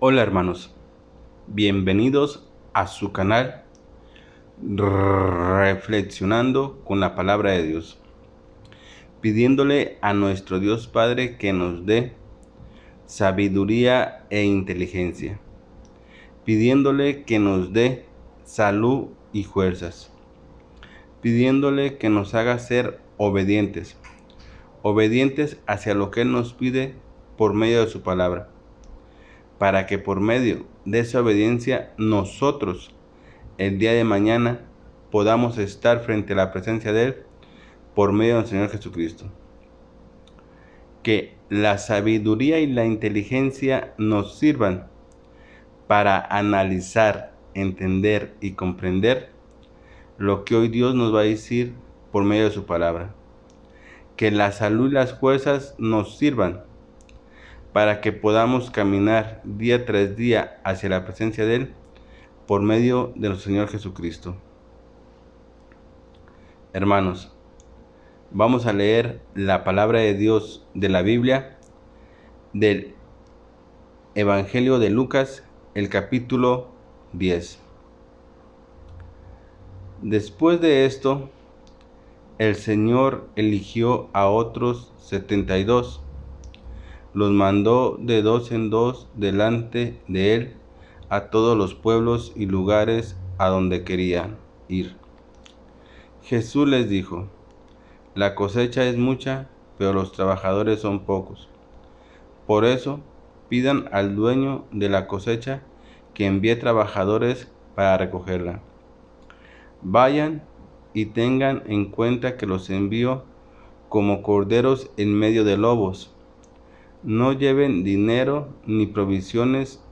Hola hermanos, bienvenidos a su canal Reflexionando con la Palabra de Dios, pidiéndole a nuestro Dios Padre que nos dé sabiduría e inteligencia, pidiéndole que nos dé salud y fuerzas, pidiéndole que nos haga ser obedientes hacia lo que Él nos pide por medio de su palabra, para que por medio de esa obediencia nosotros el día de mañana podamos estar frente a la presencia de Él por medio del Señor Jesucristo. Que la sabiduría y la inteligencia nos sirvan para analizar, entender y comprender lo que hoy Dios nos va a decir por medio de su palabra. Que la salud y las fuerzas nos sirvan para que podamos caminar día tras día hacia la presencia de Él por medio de nuestro Señor Jesucristo. Hermanos, vamos a leer la palabra de Dios de la Biblia, del Evangelio de Lucas, el capítulo 10. Después de esto, el Señor eligió a otros 72, los mandó de dos en dos delante de Él a todos los pueblos y lugares a donde querían ir. Jesús les dijo: la cosecha es mucha, pero los trabajadores son pocos. Por eso, pidan al dueño de la cosecha que envíe trabajadores para recogerla. Vayan y tengan en cuenta que los envío como corderos en medio de lobos. No lleven dinero, ni provisiones,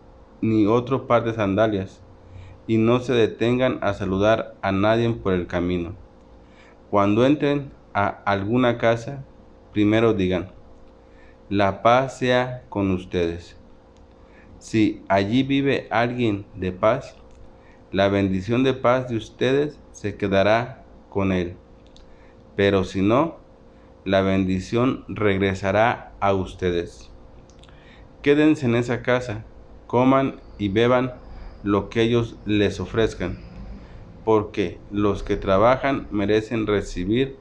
ni otro par de sandalias, y no se detengan a saludar a nadie por el camino. Cuando entren a alguna casa, primero digan: la paz sea con ustedes. Si allí vive alguien de paz, la bendición de paz de ustedes se quedará con él. Pero si no, la bendición regresará a ustedes. Quédense en esa casa, coman y beban lo que ellos les ofrezcan, porque los que trabajan merecen recibir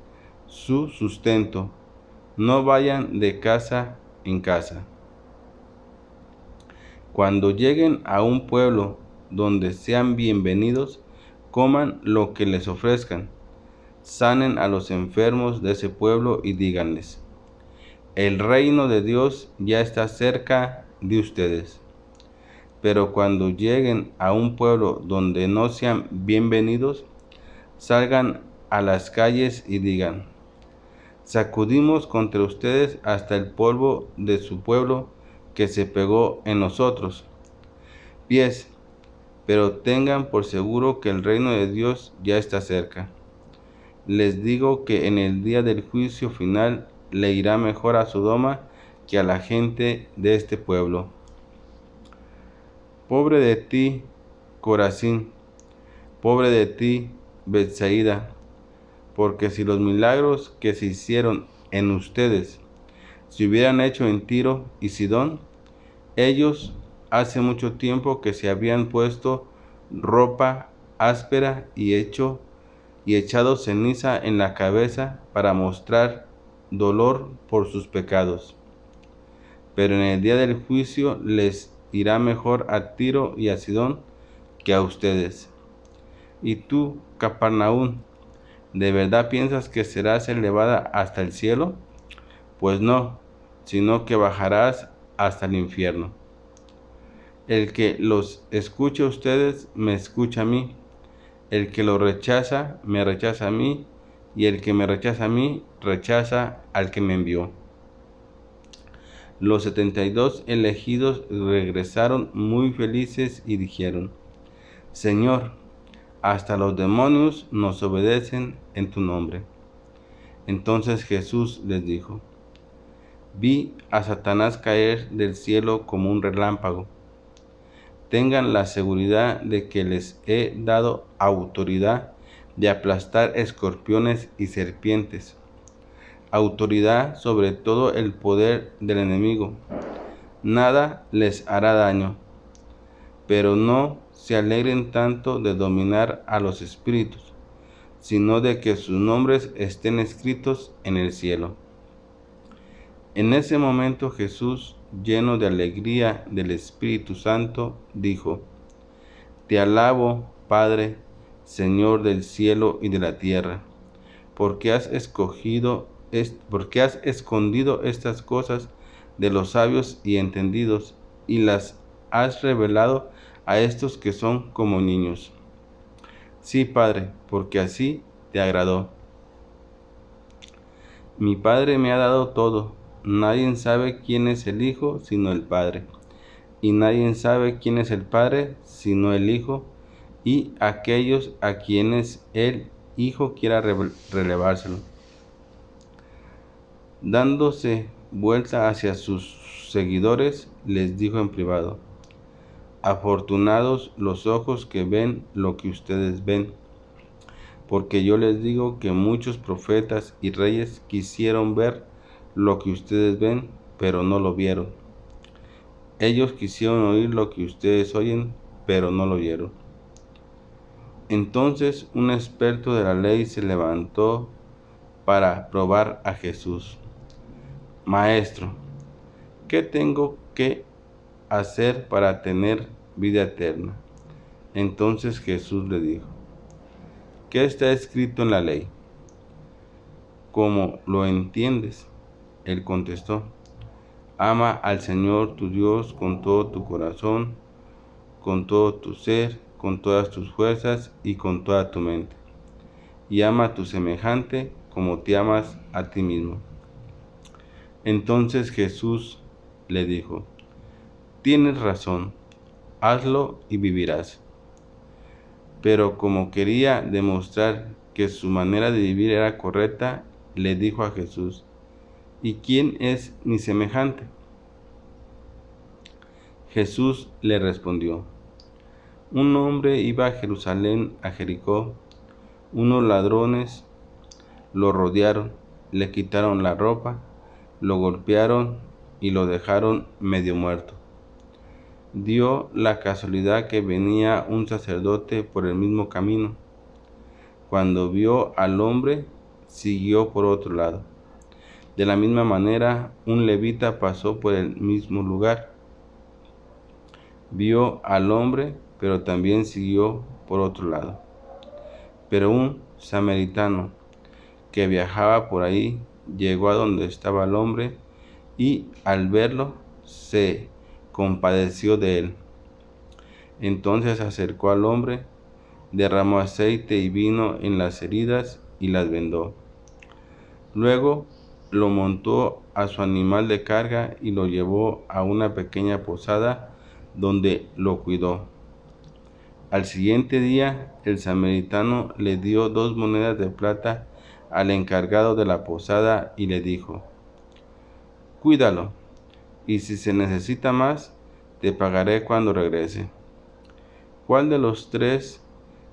su sustento. No vayan de casa en casa. Cuando lleguen a un pueblo donde sean bienvenidos, coman lo que les ofrezcan. Sanen a los enfermos de ese pueblo y díganles: el reino de Dios ya está cerca de ustedes. Pero cuando lleguen a un pueblo donde no sean bienvenidos, salgan a las calles y digan: sacudimos contra ustedes hasta el polvo de su pueblo que se pegó en nosotros. Pies, pero tengan por seguro que el reino de Dios ya está cerca. Les digo que en el día del juicio final le irá mejor a Sodoma que a la gente de este pueblo. Pobre de ti, Corazín, pobre de ti, Betsaida, porque si los milagros que se hicieron en ustedes se hubieran hecho en Tiro y Sidón, ellos hace mucho tiempo que se habían puesto ropa áspera y echado ceniza en la cabeza para mostrar dolor por sus pecados. Pero en el día del juicio les irá mejor a Tiro y a Sidón que a ustedes. Y tú, Capernaum, ¿de verdad piensas que serás elevada hasta el cielo? Pues no, sino que bajarás hasta el infierno. El que los escuche a ustedes, me escucha a mí. El que lo rechaza, me rechaza a mí. Y el que me rechaza a mí, rechaza al que me envió. Los 72 elegidos regresaron muy felices y dijeron: Señor, hasta los demonios nos obedecen en tu nombre. Entonces Jesús les dijo: vi a Satanás caer del cielo como un relámpago. Tengan la seguridad de que les he dado autoridad de aplastar escorpiones y serpientes, autoridad sobre todo el poder del enemigo. Nada les hará daño. pero no se alegren tanto de dominar a los espíritus, sino de que sus nombres estén escritos en el cielo. En ese momento Jesús, lleno de alegría del Espíritu Santo, dijo: Te alabo, Padre, Señor del cielo y de la tierra, porque has escondido estas cosas de los sabios y entendidos, y las has revelado a estos que son como niños. Sí, Padre, porque así te agradó. Mi Padre me ha dado todo. Nadie sabe quién es el Hijo sino el Padre, y nadie sabe quién es el Padre sino el Hijo, y aquellos a quienes el Hijo quiera relevárselo. Dándose vuelta hacia sus seguidores, les dijo en privado: Afortunados los ojos que ven lo que ustedes ven, porque yo les digo que muchos profetas y reyes quisieron ver lo que ustedes ven, pero no lo vieron. Ellos quisieron oír lo que ustedes oyen, pero no lo oyeron. Entonces un experto de la ley se levantó para probar a Jesús. Maestro, ¿qué tengo que hacer para tener vida eterna? Entonces Jesús le dijo: ¿Qué está escrito en la ley? ¿Cómo lo entiendes? Él contestó: Ama al Señor tu Dios con todo tu corazón, con todo tu ser, con todas tus fuerzas y con toda tu mente. Y ama a tu semejante como te amas a ti mismo. Entonces Jesús le dijo: Tienes razón, hazlo y vivirás. Pero como quería demostrar que su manera de vivir era correcta, le dijo a Jesús: ¿Y quién es mi semejante? Jesús le respondió: Un hombre iba a Jerusalén, a Jericó. Unos ladrones lo rodearon, le quitaron la ropa, lo golpearon y lo dejaron medio muerto. Dio la casualidad que venía un sacerdote por el mismo camino. Cuando vio al hombre, siguió por otro lado. De la misma manera, un levita pasó por el mismo lugar. Vio al hombre, pero también siguió por otro lado. Pero un samaritano que viajaba por ahí llegó a donde estaba el hombre y al verlo se compadeció de él. Entonces se acercó al hombre, derramó aceite y vino en las heridas y las vendó. Luego lo montó a su animal de carga y lo llevó a una pequeña posada donde lo cuidó. Al siguiente día, el samaritano le dio 2 monedas de plata al encargado de la posada y le dijo: Cuídalo, y si se necesita más, te pagaré cuando regrese. ¿Cuál de los 3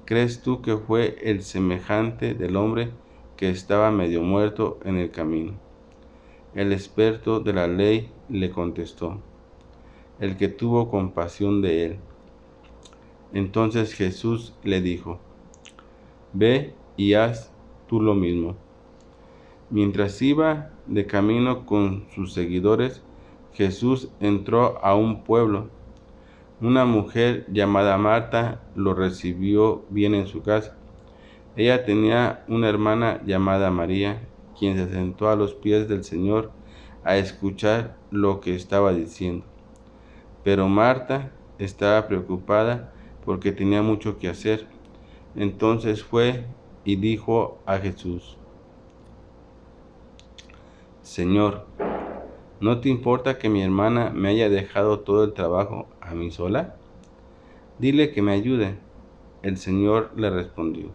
crees tú que fue el semejante del hombre que estaba medio muerto en el camino? El experto de la ley le contestó: el que tuvo compasión de él. Entonces Jesús le dijo: Ve y haz tú lo mismo. Mientras iba de camino con sus seguidores, Jesús entró a un pueblo. Una mujer llamada Marta lo recibió bien en su casa. Ella tenía una hermana llamada María, quien se sentó a los pies del Señor a escuchar lo que estaba diciendo. Pero Marta estaba preocupada porque tenía mucho que hacer. Entonces fue y dijo a Jesús: Señor, ¿no te importa que mi hermana me haya dejado todo el trabajo a mí sola? Dile que me ayude. El Señor le respondió: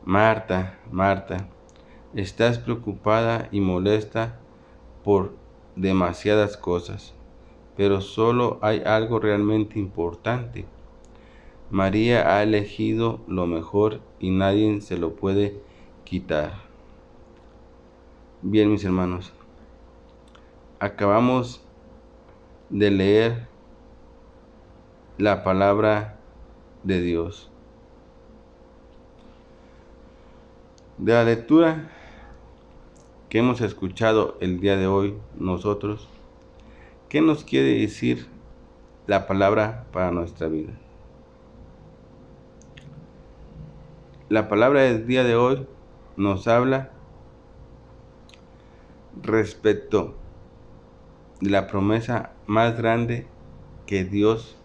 Marta, Marta, estás preocupada y molesta por demasiadas cosas, pero solo hay algo realmente importante. María ha elegido lo mejor y nadie se lo puede quitar. Bien, mis hermanos, acabamos de leer la palabra de Dios. De la lectura que hemos escuchado el día de hoy nosotros, ¿qué nos quiere decir la palabra para nuestra vida? La palabra del día de hoy nos habla respecto de la promesa más grande que Dios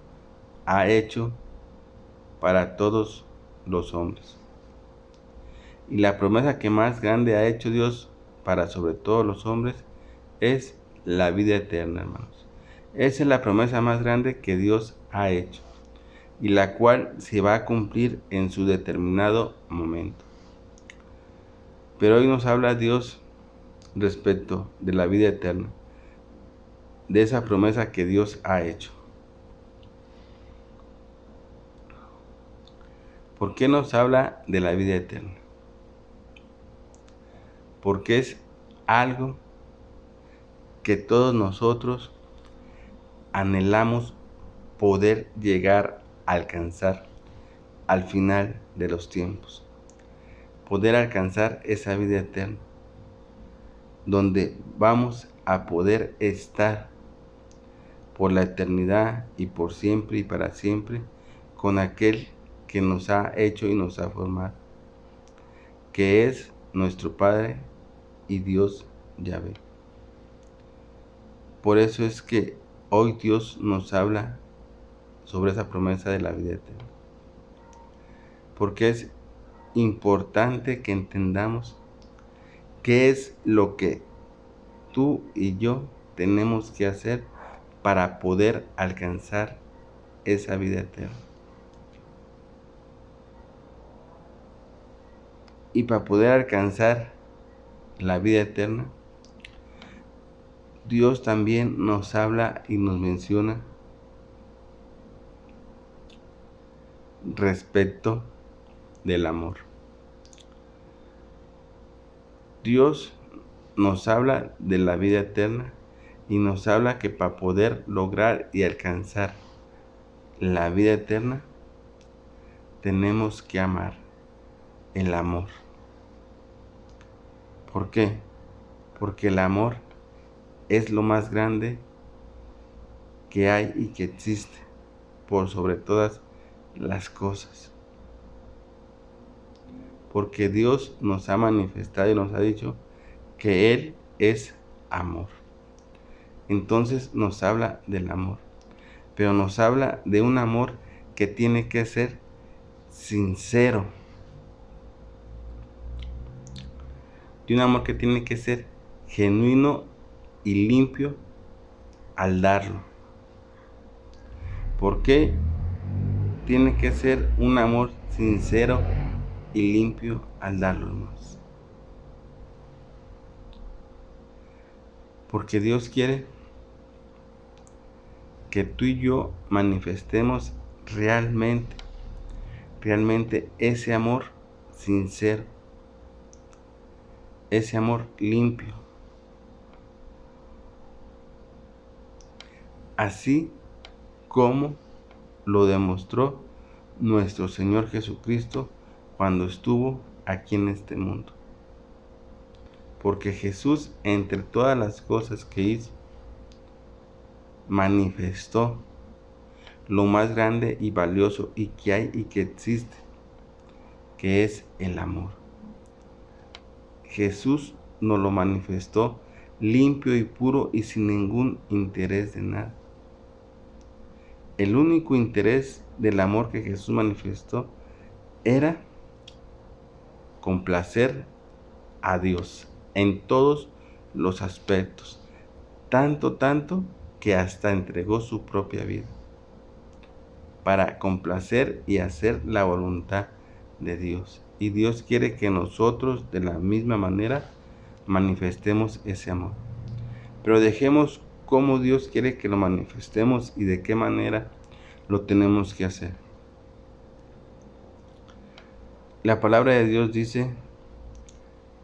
ha hecho para todos los hombres. Y la promesa que más grande ha hecho Dios para sobre todos los hombres es la vida eterna, hermanos. Esa es la promesa más grande que Dios ha hecho y la cual se va a cumplir en su determinado momento. Pero hoy nos habla Dios respecto de la vida eterna, de esa promesa que Dios ha hecho. ¿Por qué nos habla de la vida eterna? Porque es algo que todos nosotros anhelamos poder llegar a alcanzar al final de los tiempos. Poder alcanzar esa vida eterna, donde vamos a poder estar por la eternidad y por siempre y para siempre con aquel que nos ha hecho y nos ha formado, que es nuestro Padre y Dios Yahvé. Por eso es que hoy Dios nos habla sobre esa promesa de la vida eterna, porque es importante que entendamos qué es lo que tú y yo tenemos que hacer para poder alcanzar esa vida eterna. Y para poder alcanzar la vida eterna, Dios también nos habla y nos menciona respecto del amor. Dios nos habla de la vida eterna y nos habla que para poder lograr y alcanzar la vida eterna tenemos que amar, el amor. ¿Por qué? Porque el amor es lo más grande que hay y que existe por sobre todas las cosas. Porque Dios nos ha manifestado y nos ha dicho que Él es amor. Entonces nos habla del amor, pero nos habla de un amor que tiene que ser sincero, de un amor que tiene que ser genuino y limpio al darlo. ¿Por qué tiene que ser un amor sincero y limpio al darlo, hermanos? Porque Dios quiere que tú y yo manifestemos realmente ese amor sincero, ese amor limpio. Así como lo demostró nuestro Señor Jesucristo cuando estuvo aquí en este mundo. Porque Jesús, entre todas las cosas que hizo, manifestó lo más grande y valioso y que hay y que existe, que es el amor. Jesús nos lo manifestó limpio y puro y sin ningún interés de nada. El único interés del amor que Jesús manifestó era complacer a Dios en todos los aspectos, tanto que hasta entregó su propia vida para complacer y hacer la voluntad de Dios. Y Dios quiere que nosotros de la misma manera manifestemos ese amor. Pero dejemos cómo Dios quiere que lo manifestemos y de qué manera lo tenemos que hacer. La palabra de Dios dice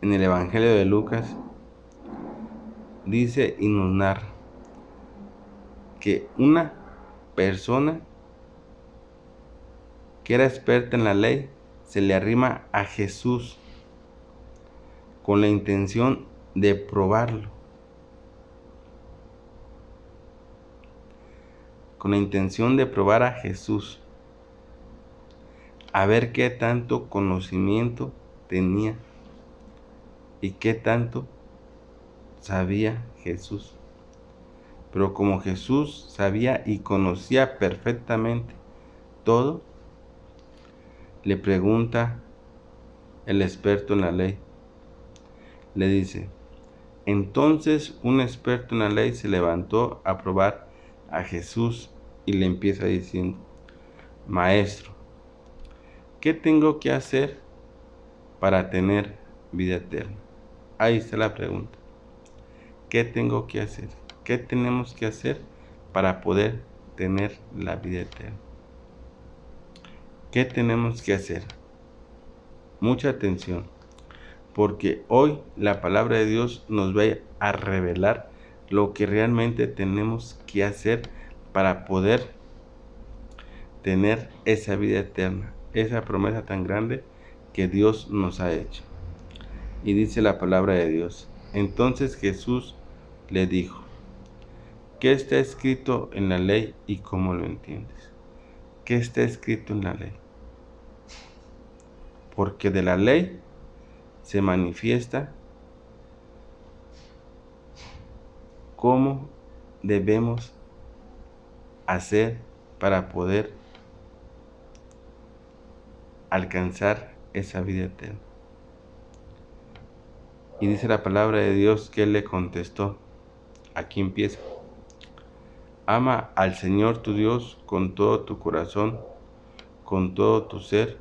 en el Evangelio de Lucas, dice y nos narra que una persona que era experta en la ley, se le arrima a Jesús con la intención de probarlo, con la intención de probar a Jesús, a ver qué tanto conocimiento tenía y qué tanto sabía Jesús. Pero como Jesús sabía y conocía perfectamente todo, le pregunta el experto en la ley. Le dice, entonces un experto en la ley se levantó a probar a Jesús y le empieza diciendo, Maestro, ¿qué tengo que hacer para tener vida eterna? Ahí está la pregunta. ¿Qué tengo que hacer? ¿Qué tenemos que hacer para poder tener la vida eterna? ¿Qué tenemos que hacer? Mucha atención, porque hoy la palabra de Dios nos va a revelar lo que realmente tenemos que hacer para poder tener esa vida eterna, esa promesa tan grande que Dios nos ha hecho. Y dice la palabra de Dios, entonces Jesús le dijo, ¿qué está escrito en la ley y cómo lo entiendes? ¿Qué está escrito en la ley? Porque de la ley se manifiesta cómo debemos hacer para poder alcanzar esa vida eterna. Y dice la palabra de Dios que él le contestó. Aquí empieza. Ama al Señor tu Dios con todo tu corazón, con todo tu ser,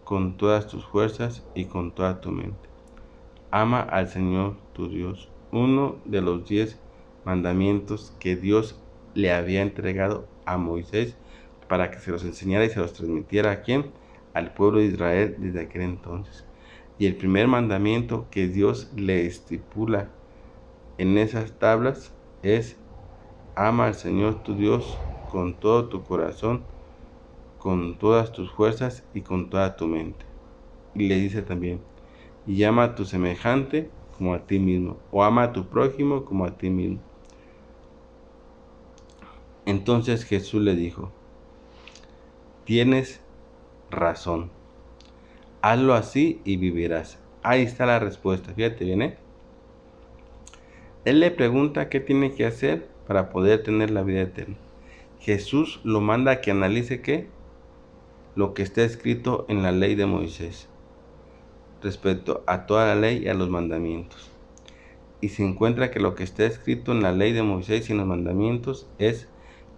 con todas tus fuerzas y con toda tu mente. Ama al Señor tu Dios. Uno de los 10 mandamientos que Dios le había entregado a Moisés para que se los enseñara y se los transmitiera a quién, al pueblo de Israel desde aquel entonces. Y el primer mandamiento que Dios le estipula en esas tablas es: ama al Señor tu Dios con todo tu corazón, con todas tus fuerzas y con toda tu mente. Y le dice también: y ama a tu semejante como a ti mismo, o ama a tu prójimo como a ti mismo. Entonces Jesús le dijo: tienes razón, hazlo así y vivirás. Ahí está la respuesta, fíjate bien, Él le pregunta qué tiene que hacer para poder tener la vida eterna. Jesús lo manda a que analice qué, lo que está escrito en la ley de Moisés, respecto a toda la ley y a los mandamientos. Y se encuentra que lo que está escrito en la ley de Moisés y en los mandamientos es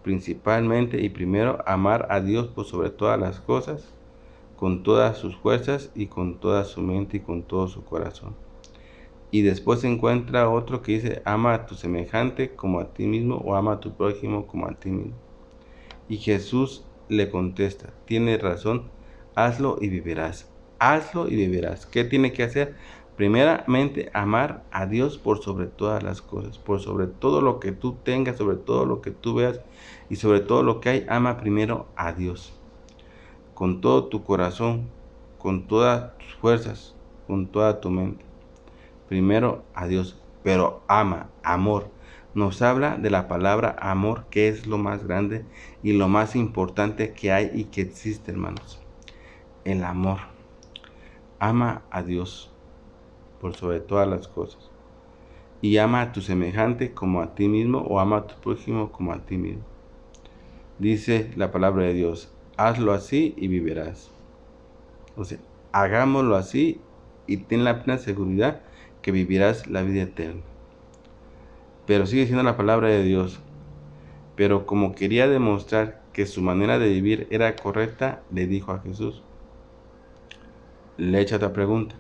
principalmente y primero amar a Dios por sobre todas las cosas, con todas sus fuerzas y con toda su mente y con todo su corazón. Y después se encuentra otro que dice: ama a tu semejante como a ti mismo, o ama a tu prójimo como a ti mismo. Y Jesús le contesta: tienes razón, hazlo y vivirás. Hazlo y vivirás. ¿Qué tiene que hacer? Primeramente, amar a Dios por sobre todas las cosas, por sobre todo lo que tú tengas, sobre todo lo que tú veas y sobre todo lo que hay. Ama primero a Dios, con todo tu corazón, con todas tus fuerzas, con toda tu mente. Primero a Dios, pero ama, amor. Nos habla de la palabra amor, que es lo más grande y lo más importante que hay y que existe, hermanos. El amor. Ama a Dios por sobre todas las cosas. Y ama a tu semejante como a ti mismo, o ama a tu prójimo como a ti mismo. Dice la palabra de Dios: hazlo así y vivirás. O sea, hagámoslo así y ten la plena seguridad que vivirás la vida eterna. Pero sigue siendo la palabra de Dios. Pero como quería demostrar que su manera de vivir era correcta, le dijo a Jesús, le echa otra pregunta: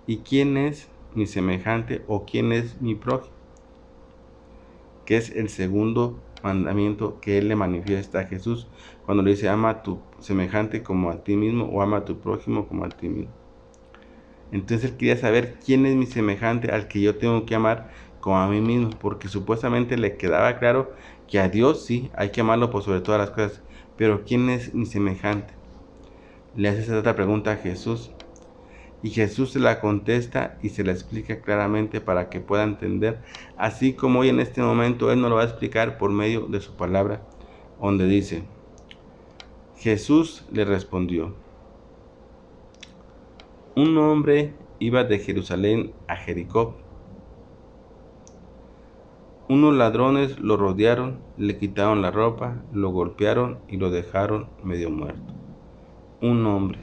¿y quién es mi semejante o quién es mi prójimo? Que es el segundo mandamiento que él le manifiesta a Jesús cuando le dice: ama a tu semejante como a ti mismo, o ama a tu prójimo como a ti mismo. Entonces él quería saber quién es mi semejante al que yo tengo que amar como a mí mismo, porque supuestamente le quedaba claro que a Dios sí hay que amarlo por sobre todas las cosas, pero ¿quién es mi semejante? le hace esa otra pregunta a Jesús. Y Jesús se la contesta y se la explica claramente para que pueda entender, así como hoy en este momento Él nos lo va a explicar por medio de su palabra, donde dice: Jesús le respondió: un hombre iba de Jerusalén a Jericó. Unos ladrones lo rodearon, le quitaron la ropa, lo golpearon y lo dejaron medio muerto. Un hombre,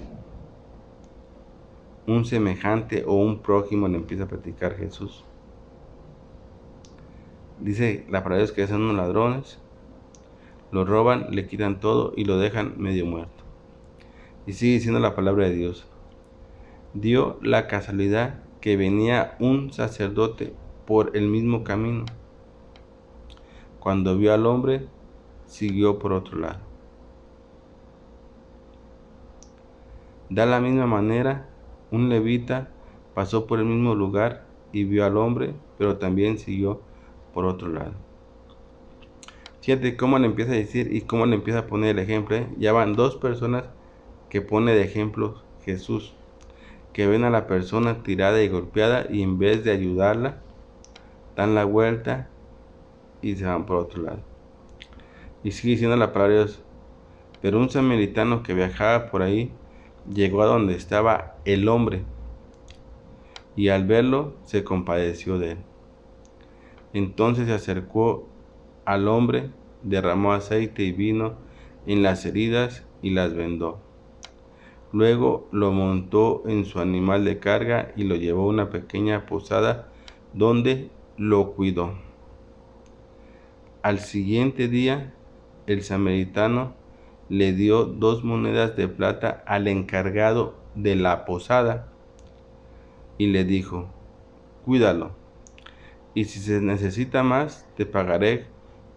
un semejante o un prójimo, le empieza a platicar Jesús. Dice la palabra es que son unos ladrones, lo roban, le quitan todo y lo dejan medio muerto. Y sigue diciendo la palabra de Dios: dio la casualidad que venía un sacerdote por el mismo camino. Cuando vio al hombre, siguió por otro lado. De la misma manera, un levita pasó por el mismo lugar y vio al hombre, pero también siguió por otro lado. Fíjate cómo le empieza a decir y cómo le empieza a poner el ejemplo. Ya van dos personas que pone de ejemplo Jesús, que ven a la persona tirada y golpeada y en vez de ayudarla, dan la vuelta y se van por otro lado. Y sigue diciendo la palabra de Dios: pero un samaritano que viajaba por ahí llegó a donde estaba el hombre y al verlo se compadeció de él. Entonces se acercó al hombre, derramó aceite y vino en las heridas y las vendó. Luego lo montó en su animal de carga y lo llevó a una pequeña posada donde lo cuidó. Al siguiente día, el samaritano le dio 2 monedas de plata al encargado de la posada y le dijo: cuídalo, y si se necesita más, te pagaré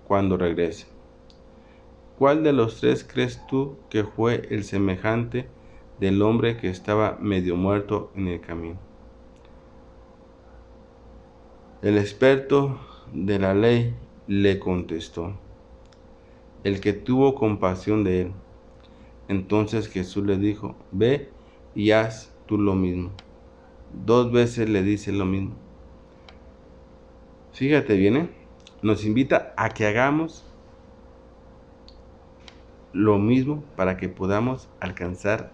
cuando regrese. ¿Cuál de los 3 crees tú que fue el semejante del hombre que estaba medio muerto en el camino? El experto de la ley le contestó: el que tuvo compasión de él. Entonces Jesús le dijo: ve y haz tú lo mismo. 2 veces le dice lo mismo. Fíjate bien, nos invita a que hagamos lo mismo para que podamos alcanzar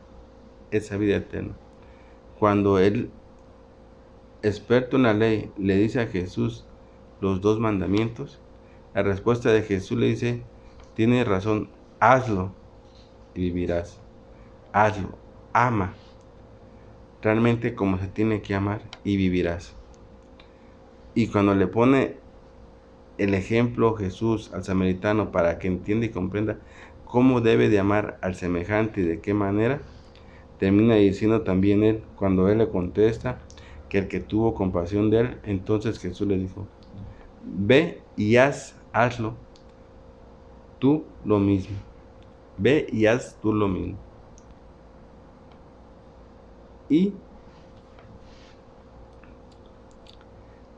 esa vida eterna. Cuando el experto en la ley le dice a Jesús los 2 mandamientos, la respuesta de Jesús le dice: tienes razón, hazlo y vivirás. Hazlo, ama realmente como se tiene que amar y vivirás. Y cuando le pone el ejemplo Jesús al samaritano para que entienda y comprenda cómo debe de amar al semejante y de qué manera, termina diciendo también él, cuando él le contesta que el que tuvo compasión de él, entonces Jesús le dijo: ve y hazlo tú lo mismo. Ve y haz tú lo mismo. Y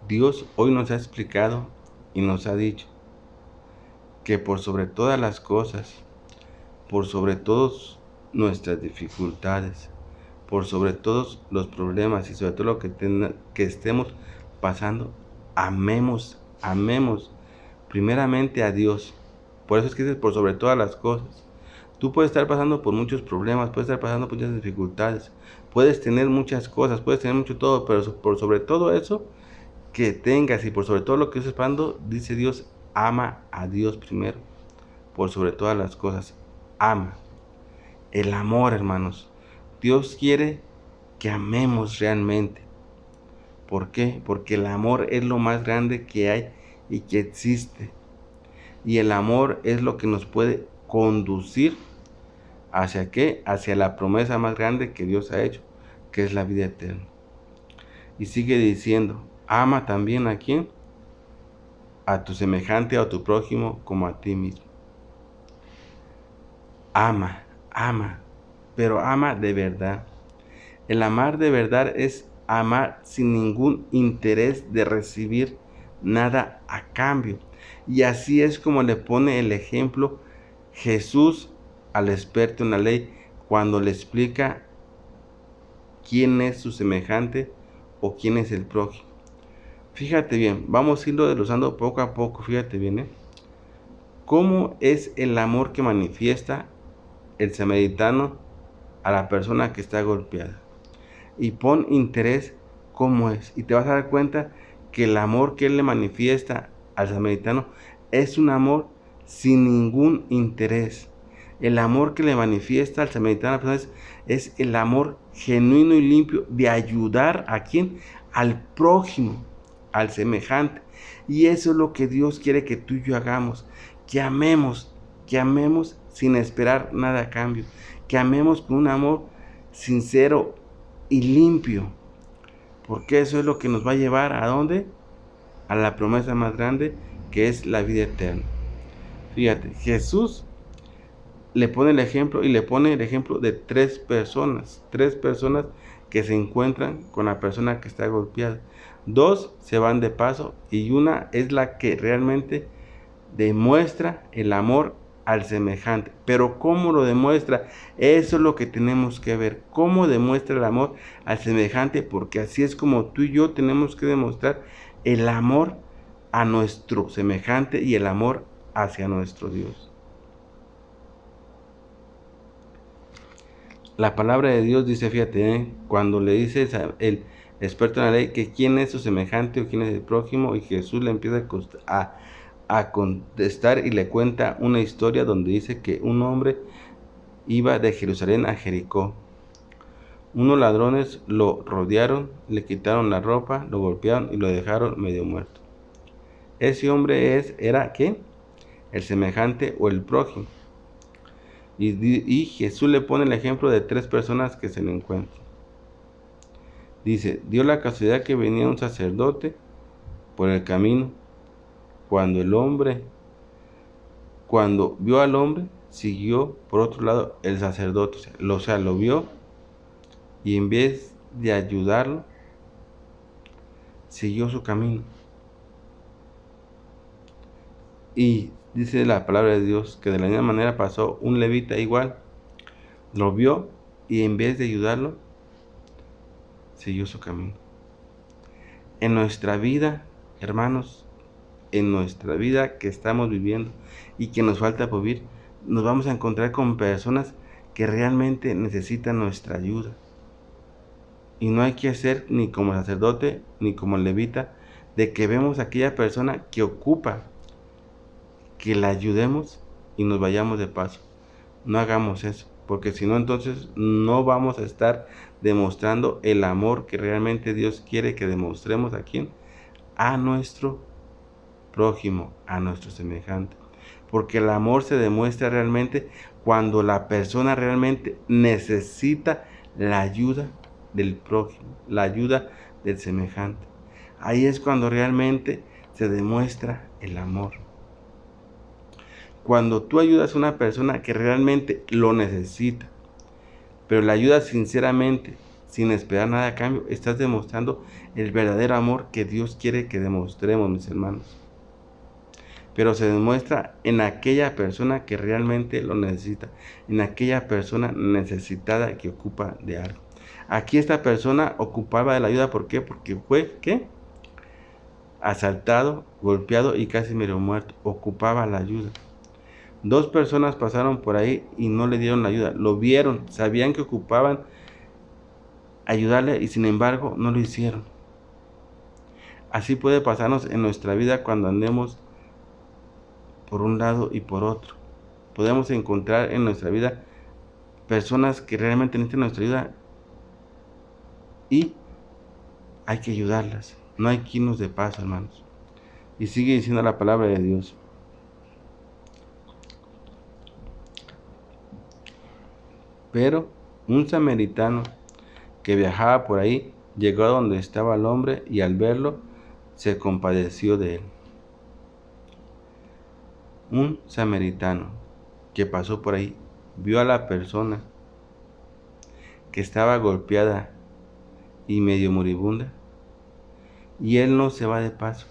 Dios hoy nos ha explicado y nos ha dicho que por sobre todas las cosas, por sobre todas nuestras dificultades, por sobre todos los problemas y sobre todo lo que estemos pasando, amemos primeramente a Dios. Por eso es que dice por sobre todas las cosas. Tú puedes estar pasando por muchos problemas, puedes estar pasando por muchas dificultades, puedes tener muchas cosas, puedes tener mucho todo, pero por sobre todo eso que tengas y por sobre todo lo que estés pasando, dice Dios: ama a Dios primero, por sobre todas las cosas, ama. El amor, hermanos. Dios quiere que amemos realmente. ¿Por qué? Porque el amor es lo más grande que hay y que existe. Y el amor es lo que nos puede conducir ¿hacia qué? Hacia la promesa más grande que Dios ha hecho, que es la vida eterna. Y sigue diciendo: ama también a quién, a tu semejante o a tu prójimo como a ti mismo. Ama, pero ama de verdad. El amar de verdad es amar sin ningún interés de recibir nada a cambio. Y así es como le pone el ejemplo Jesús al experto en la ley cuando le explica quién es su semejante o quién es el prójimo. Fíjate bien, vamos a irlo desglosando poco a poco, fíjate bien, ¿cómo es el amor que manifiesta el samaritano a la persona que está golpeada? Y pon interés cómo es, y te vas a dar cuenta que el amor que él le manifiesta al samaritano es un amor sin ningún interés. El amor que le manifiesta al samaritano es el amor genuino y limpio de ayudar a quién, al prójimo, al semejante. Y eso es lo que Dios quiere que tú y yo hagamos, que amemos sin esperar nada a cambio, que amemos con un amor sincero y limpio, porque eso es lo que nos va a llevar ¿a dónde? A la promesa más grande, que es la vida eterna. Fíjate, Jesús le pone el ejemplo, y le pone el ejemplo de tres personas que se encuentran con la persona que está golpeada. Dos se van de paso y una es la que realmente demuestra el amor al semejante. Pero ¿cómo lo demuestra? Eso es lo que tenemos que ver. ¿Cómo demuestra el amor al semejante? Porque así es como tú y yo tenemos que demostrar el amor a nuestro semejante y el amor hacia nuestro Dios. La palabra de Dios dice, fíjate, cuando le dice el experto en la ley que quién es su semejante o quién es el prójimo, y Jesús le empieza a contestar y le cuenta una historia donde dice que un hombre iba de Jerusalén a Jericó. Unos ladrones lo rodearon, le quitaron la ropa, lo golpearon y lo dejaron medio muerto. Ese hombre era ¿qué? El semejante o el prójimo. Y Jesús le pone el ejemplo de tres personas que se le encuentran. Dice, dio la casualidad que venía un sacerdote por el camino. Cuando vio al hombre, siguió por otro lado el sacerdote. O sea, lo vio y en vez de ayudarlo, siguió su camino. Y dice la palabra de Dios que de la misma manera pasó un levita igual. Lo vio y en vez de ayudarlo, siguió su camino. En nuestra vida, hermanos, en nuestra vida que estamos viviendo y que nos falta por vivir, nos vamos a encontrar con personas que realmente necesitan nuestra ayuda. Y no hay que ser ni como el sacerdote ni como el levita, de que vemos a aquella persona que ocupa, que la ayudemos y nos vayamos de paso. No hagamos eso, porque si no, entonces no vamos a estar demostrando el amor que realmente Dios quiere que demostremos a quién, a nuestro prójimo, a nuestro semejante. Porque el amor se demuestra realmente cuando la persona realmente necesita la ayuda del prójimo, la ayuda del semejante. Ahí es cuando realmente se demuestra el amor. Cuando tú ayudas a una persona que realmente lo necesita, pero la ayudas sinceramente, sin esperar nada a cambio, estás demostrando el verdadero amor que Dios quiere que demostremos, mis hermanos. Pero se demuestra en aquella persona que realmente lo necesita, en aquella persona necesitada que ocupa de algo. Aquí esta persona ocupaba de la ayuda, ¿por qué? Porque fue, ¿qué? Asaltado, golpeado y casi medio muerto. Ocupaba la ayuda. Dos personas pasaron por ahí y no le dieron la ayuda. Lo vieron, sabían que ocupaban ayudarle y sin embargo no lo hicieron. Así puede pasarnos en nuestra vida cuando andemos por un lado y por otro. Podemos encontrar en nuestra vida personas que realmente necesitan nuestra ayuda y hay que ayudarlas. No hay que irnos de paso, hermanos. Y sigue diciendo la palabra de Dios. Pero un samaritano que viajaba por ahí llegó a donde estaba el hombre y al verlo se compadeció de él. Un samaritano que pasó por ahí vio a la persona que estaba golpeada y medio moribunda y él no se va de paso.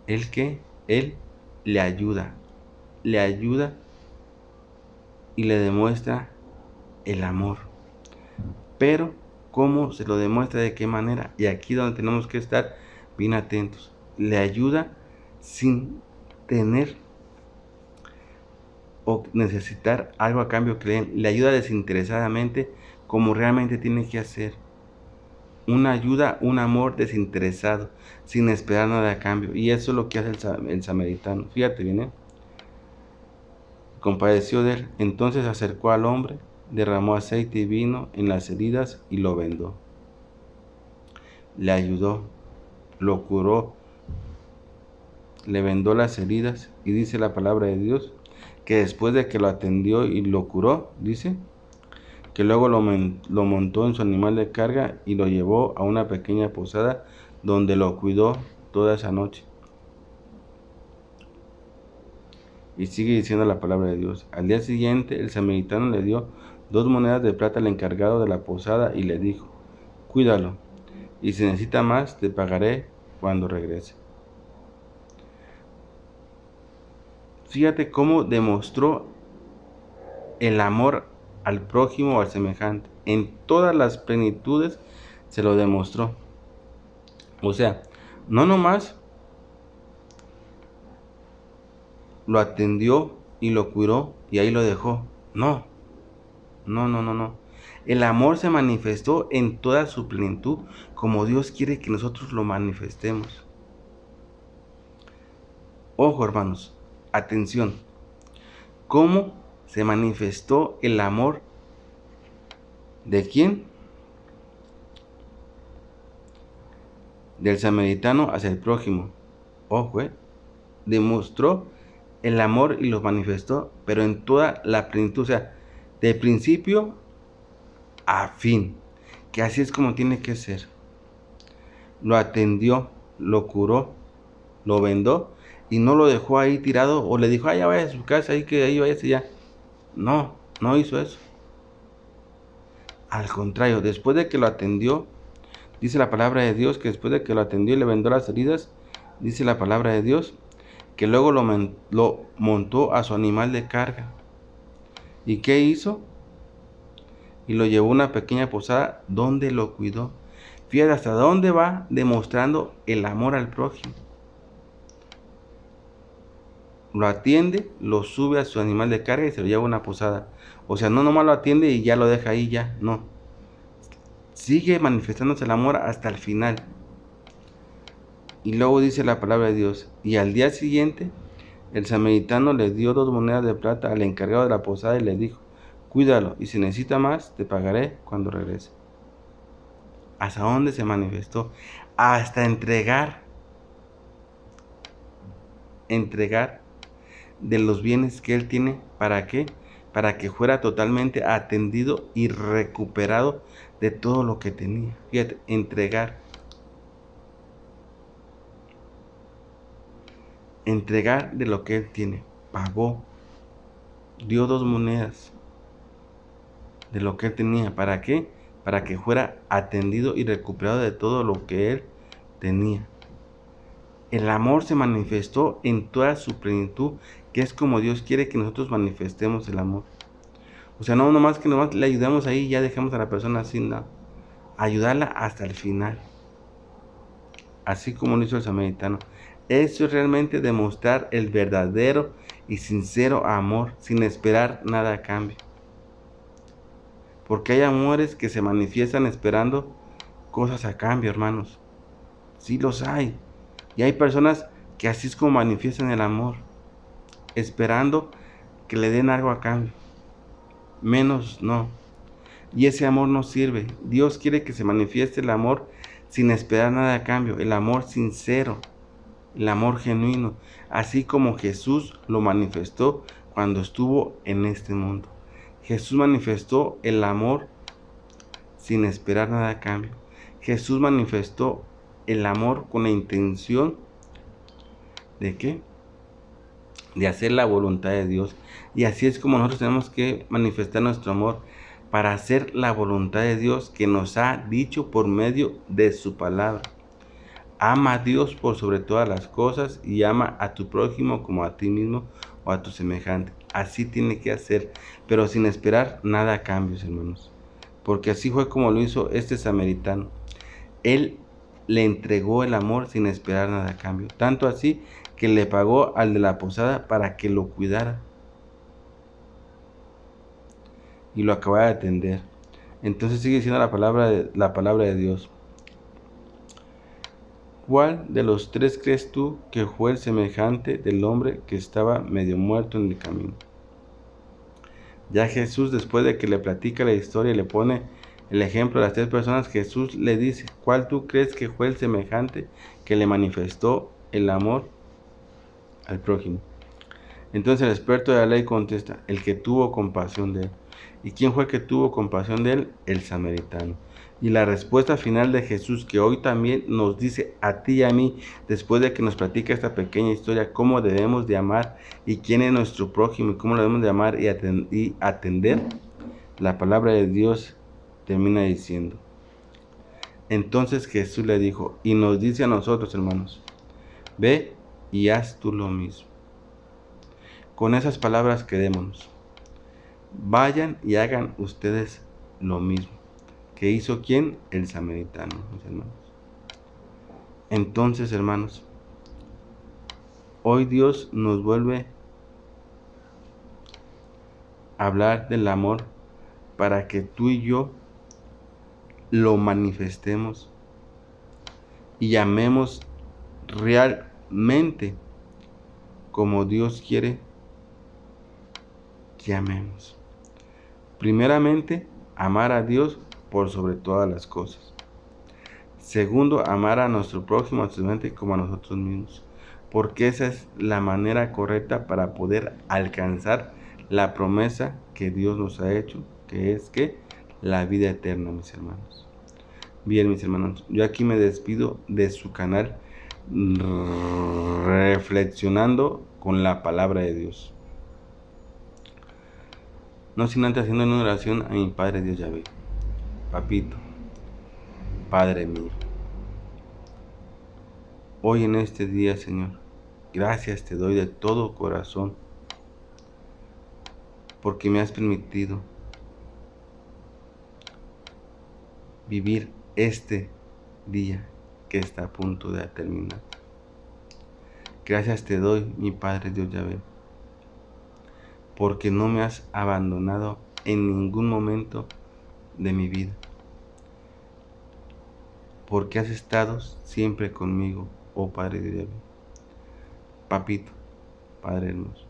¿Él qué? Él le ayuda y le demuestra el amor. Pero, ¿cómo se lo demuestra? ¿De qué manera? Y aquí es donde tenemos que estar bien atentos. Le ayuda sin tener o necesitar algo a cambio que le ayuda desinteresadamente como realmente tiene que hacer. Una ayuda, un amor desinteresado, sin esperar nada a cambio. Y eso es lo que hace el samaritano. Fíjate bien, Compadeció de él. Entonces acercó al hombre, derramó aceite y vino en las heridas y lo vendó. Le ayudó, lo curó, le vendó las heridas, y dice la palabra de Dios que después de que lo atendió y lo curó, dice que luego lo montó en su animal de carga y lo llevó a una pequeña posada donde lo cuidó toda esa noche. Y sigue diciendo la palabra de Dios. Al día siguiente el samaritano le dio 2 monedas de plata al encargado de la posada y le dijo: cuídalo, y si necesita más te pagaré cuando regrese. Fíjate cómo demostró el amor al prójimo o al semejante. En todas las plenitudes se lo demostró. O sea, no nomás lo atendió y lo cuidó y ahí lo dejó. No. El amor se manifestó en toda su plenitud como Dios quiere que nosotros lo manifestemos. Ojo, hermanos, atención. ¿Cómo se manifestó el amor de quién? Del samaritano hacia el prójimo. Ojo, demostró el amor y lo manifestó, pero en toda la plenitud, o sea, de principio a fin, que así es como tiene que ser. Lo atendió, lo curó, lo vendó y no lo dejó ahí tirado o le dijo, ya vaya a su casa, ahí que ahí vaya ya. No, no hizo eso. Al contrario, después de que lo atendió, dice la palabra de Dios que después de que lo atendió y le vendó las heridas, dice la palabra de Dios que luego lo montó a su animal de carga. ¿Y qué hizo? Y lo llevó a una pequeña posada donde lo cuidó. Fíjate hasta dónde va demostrando el amor al prójimo. Lo atiende, lo sube a su animal de carga y se lo lleva a una posada. O sea, no nomás lo atiende y ya lo deja ahí, ya, no. Sigue manifestándose el amor hasta el final. Y luego dice la palabra de Dios, y al día siguiente el samaritano le dio 2 monedas de plata al encargado de la posada y le dijo, cuídalo, y si necesita más, te pagaré cuando regrese. ¿Hasta dónde se manifestó? Hasta entregar de los bienes que él tiene. ¿Para qué? Para que fuera totalmente atendido y recuperado de todo lo que tenía. Fíjate, entregar de lo que él tiene. Pagó, dio 2 monedas de lo que él tenía. ¿Para qué? Para que fuera atendido y recuperado de todo lo que él tenía. El amor se manifestó en toda su plenitud, que es como Dios quiere que nosotros manifestemos el amor. O sea, no nomás que nomás le ayudemos ahí y ya dejamos a la persona así, no. Ayudarla hasta el final. Así como lo hizo el samaritano. Eso es realmente demostrar el verdadero y sincero amor, sin esperar nada a cambio. Porque hay amores que se manifiestan esperando cosas a cambio, hermanos. Sí los hay. Y hay personas que así es como manifiestan el amor, esperando que le den algo a cambio. Menos no. Y ese amor no sirve. Dios quiere que se manifieste el amor sin esperar nada a cambio. El amor sincero, el amor genuino. Así como Jesús lo manifestó cuando estuvo en este mundo. Jesús manifestó el amor sin esperar nada a cambio. Jesús manifestó el amor con la intención ¿de qué? De hacer la voluntad de Dios. Y así es como nosotros tenemos que manifestar nuestro amor, para hacer la voluntad de Dios que nos ha dicho por medio de su palabra. Ama a Dios por sobre todas las cosas y ama a tu prójimo como a ti mismo, o a tu semejante. Así tiene que hacer, pero sin esperar nada a cambios, hermanos. Porque así fue como lo hizo este samaritano. Él le entregó el amor sin esperar nada a cambio. Tanto así que le pagó al de la posada para que lo cuidara y lo acabara de atender. Entonces sigue diciendo la palabra de Dios. ¿Cuál de los tres crees tú que fue el semejante del hombre que estaba medio muerto en el camino? Ya Jesús, después de que le platica la historia y le pone el ejemplo de las tres personas, Jesús le dice, ¿cuál tú crees que fue el semejante que le manifestó el amor al prójimo? Entonces el experto de la ley contesta, el que tuvo compasión de él. ¿Y quién fue el que tuvo compasión de él? El samaritano. Y la respuesta final de Jesús, que hoy también nos dice a ti y a mí, después de que nos platica esta pequeña historia, cómo debemos de amar y quién es nuestro prójimo y cómo lo debemos de amar y atender, la palabra de Dios termina diciendo. Entonces Jesús le dijo, y nos dice a nosotros, hermanos, ve y haz tú lo mismo. Con esas palabras quedémonos. Vayan y hagan ustedes lo mismo. ¿Qué hizo quién? El samaritano, mis hermanos. Entonces, hermanos, hoy Dios nos vuelve a hablar del amor para que tú y yo lo manifestemos y amemos realmente como Dios quiere que amemos. Primeramente, amar a Dios por sobre todas las cosas. Segundo, amar a nuestro prójimo, como a nosotros mismos, porque esa es la manera correcta para poder alcanzar la promesa que Dios nos ha hecho, que es que la vida eterna, mis hermanos. Bien, mis hermanos, yo aquí me despido de su canal reflexionando con la palabra de Dios. No sin antes haciendo una oración a mi Padre Dios Yahvé. Papito, Padre mío, hoy en este día, Señor, gracias te doy de todo corazón porque me has permitido vivir este día que está a punto de terminar. Gracias te doy, mi Padre Dios Yahvé, porque no me has abandonado en ningún momento de mi vida, porque has estado siempre conmigo, oh Padre Dios Yahvé. Papito, Padre hermoso,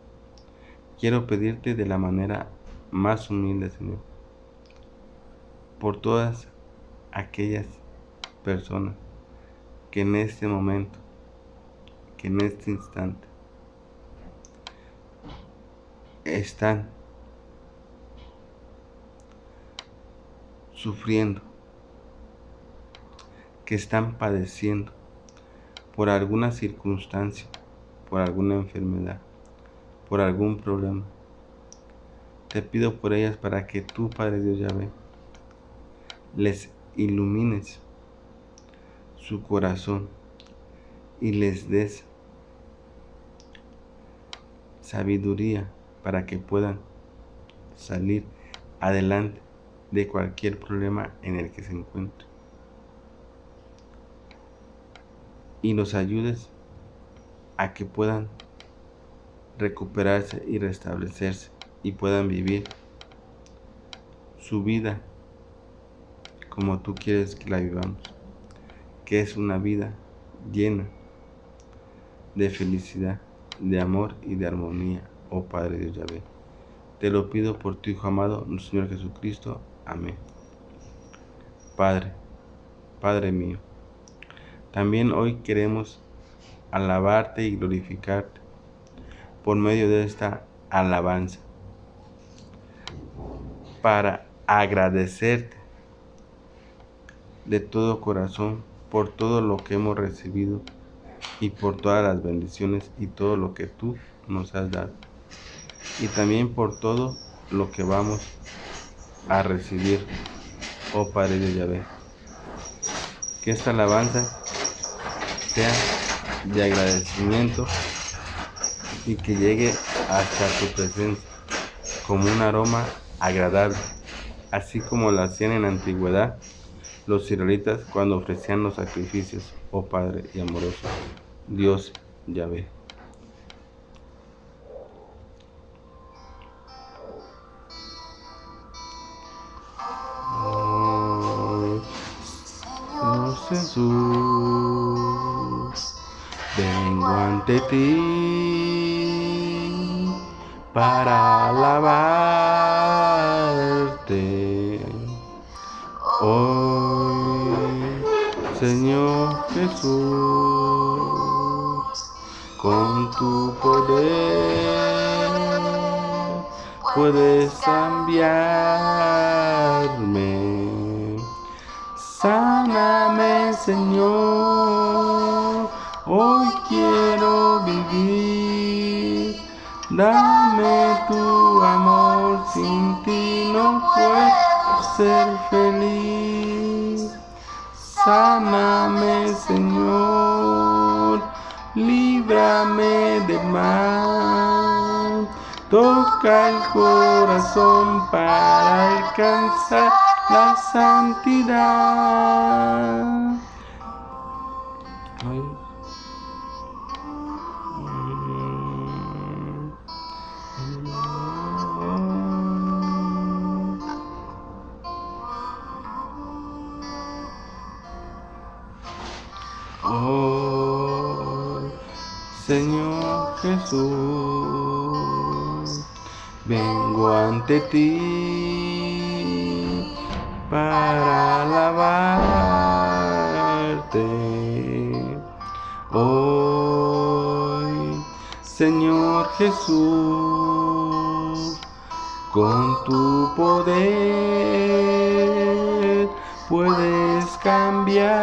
quiero pedirte de la manera más humilde, Señor, por todas aquellas personas que en este momento, que en este instante están sufriendo, que están padeciendo por alguna circunstancia, por alguna enfermedad, por algún problema. Te pido por ellas para que tú, Padre Dios Yahvé, les ilumines su corazón y les des sabiduría para que puedan salir adelante de cualquier problema en el que se encuentren. Y los ayudes a que puedan recuperarse y restablecerse y puedan vivir su vida como tú quieres que la vivamos, que es una vida llena de felicidad, de amor y de armonía, oh Padre Dios Yahvé. Te lo pido por tu Hijo amado, nuestro Señor Jesucristo. Amén. Padre, Padre mío, también hoy queremos alabarte y glorificarte por medio de esta alabanza, para agradecerte de todo corazón por todo lo que hemos recibido y por todas las bendiciones y todo lo que tú nos has dado, y también por todo lo que vamos a recibir, oh Padre de Yahvé. Que esta alabanza sea de agradecimiento y que llegue hasta tu presencia como un aroma agradable, así como lo hacían en la antigüedad los israelitas cuando ofrecían los sacrificios, oh Padre y amoroso Dios Yahvé. Oh Jesús, vengo ante ti para alabarte. Hoy, Señor Jesús, con tu poder puedes cambiarme. Sáname, Señor, hoy quiero vivir. Dame tu amor, sin ti no puedo ser feliz. Sáname, Señor, líbrame del mal. Toca el corazón para alcanzar la santidad. Oh, Señor Jesús, vengo ante ti para alabarte. Hoy, Señor Jesús, con tu poder puedes cambiarme.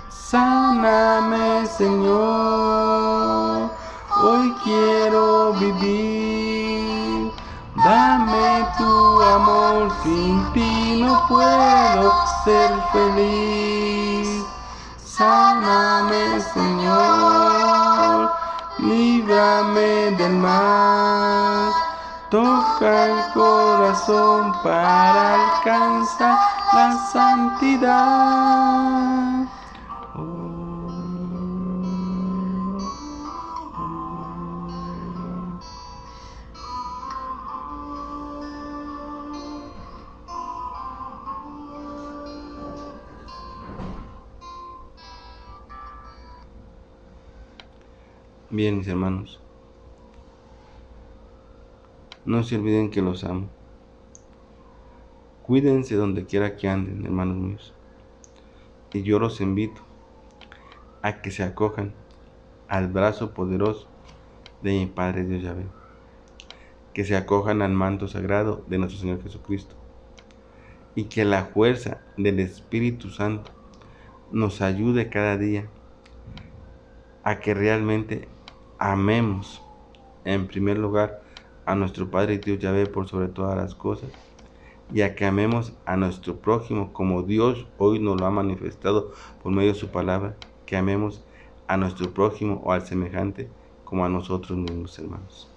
Sáname, Señor, hoy quiero vivir. Dame tu amor, sin ti no puedo ser feliz. Sáname, Señor, líbrame del mal. Toca el corazón para alcanzar la santidad. Bien, mis hermanos, no se olviden que los amo. Cuídense donde quiera que anden, hermanos míos. Y yo los invito a que se acojan al brazo poderoso de mi Padre Dios Yahvé. Que se acojan al manto sagrado de nuestro Señor Jesucristo. Y que la fuerza del Espíritu Santo nos ayude cada día a que realmente amemos en primer lugar a nuestro Padre Dios Yahvé por sobre todas las cosas, y a que amemos a nuestro prójimo como Dios hoy nos lo ha manifestado por medio de su palabra, que amemos a nuestro prójimo o al semejante como a nosotros mismos, hermanos.